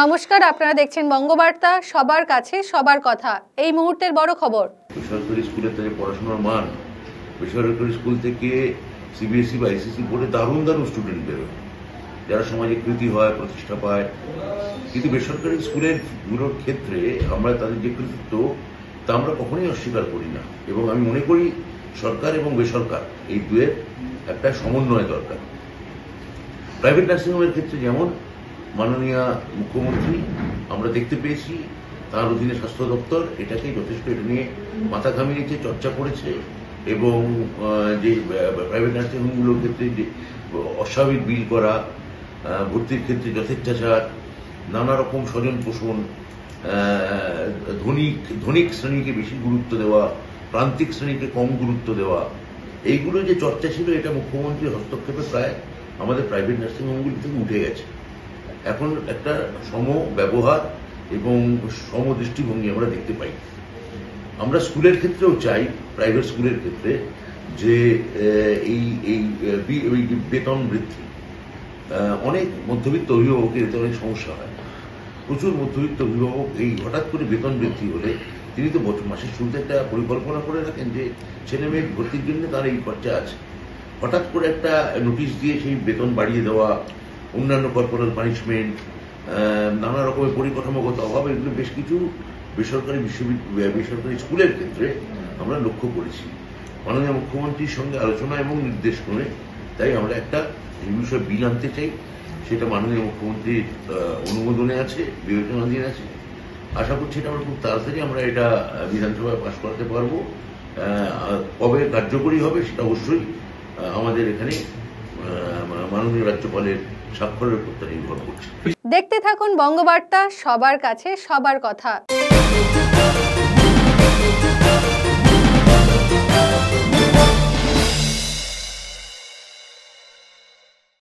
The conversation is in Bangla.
নমস্কার, আপনারা দেখছেন বঙ্গবার্তা, সবার কাছে সবার কথা। এই মুহূর্তের বড় খবর। বেসরকারি স্কুলে তাদের পড়াশোনার মান, বেসরকারি স্কুল থেকে সিবিএসই বা আইসিসি বোর্ডে দারুণ দারুণ স্টুডেন্ট বেরোয়, যারা সমাজে কৃতি হয়, প্রতিষ্ঠা পায়। কিন্তু বেসরকারি স্কুলের গুলোর ক্ষেত্রে আমরা তাদের যে কৃতিত্ব তা আমরা কখনোই অস্বীকার করি না, এবং আমি মনে করি সরকার এবং বেসরকার এই দুয়ের একটা সমন্বয় দরকার। প্রাইভেট নার্সিংহোমের ক্ষেত্রে যেমন মাননীয় মুখ্যমন্ত্রী আমরা দেখতে পেয়েছি, তার অধীনে স্বাস্থ্য দপ্তর এটাকে যথেষ্ট এটা নিয়ে মাথা ঘামিয়েছে, চর্চা করেছে, এবং যে প্রাইভেট নার্সিংহোমগুলোর ক্ষেত্রে যে অস্বাভাবিক বিল করা, ভর্তির ক্ষেত্রে যথেচ্ছাচার, নানা রকম স্বজন পোষণ, ধনিক শ্রেণীকে বেশি গুরুত্ব দেওয়া, প্রান্তিক শ্রেণীকে কম গুরুত্ব দেওয়া, এইগুলো যে চর্চা ছিল এটা মুখ্যমন্ত্রীর হস্তক্ষেপে প্রায় আমাদের প্রাইভেট নার্সিংহোমগুলি থেকে উঠে গেছে। এখন একটা সম ব্যবহার এবং সম দৃষ্টিভঙ্গি আমরা দেখতে পাই। আমরা স্কুলের ক্ষেত্রেও চাই, প্রাইভেট স্কুলের ক্ষেত্রে, যে এই বেতন বৃদ্ধি। অনেক মধ্যবিত্ত অভিভাবকের এতে অনেক সমস্যা হয়। প্রচুর মধ্যবিত্ত অভিভাবক এই হঠাৎ করে বেতন বৃদ্ধি হলে তিনি তো মাসের শুরুতে একটা পরিকল্পনা করে রাখেন যে ছেলে মেয়ে ভর্তির জন্য তার এই খরচা আছে। হঠাৎ করে একটা নোটিশ দিয়ে সেই বেতন বাড়িয়ে দেওয়া, অন্যান্য কর্পোরাল পানিশমেন্ট, নানা রকমের পরিকাঠামোগত অভাব, এগুলো বেশ কিছু বেসরকারি স্কুলের ক্ষেত্রে আমরা লক্ষ্য করেছি। মাননীয় মুখ্যমন্ত্রীর সঙ্গে আলোচনা এবং নির্দেশ করে তাই আমরা একটা এই বিষয়ে বিল আনতে চাই। সেটা মাননীয় মুখ্যমন্ত্রীর অনুমোদনে আছে, বিবেচনাধীন আছে। আশা করছি এটা আমরা খুব তাড়াতাড়ি আমরা এটা বিধানসভায় পাশ করাতে পারবো। কবে কার্যকরী হবে সেটা অবশ্যই আমাদের এখানে মাননীয় রাজ্যপালের স্বাক্ষরের উপর নির্ভর করছে। দেখতে থাকুন বঙ্গবার্তা, সবার কাছে সবার কথা।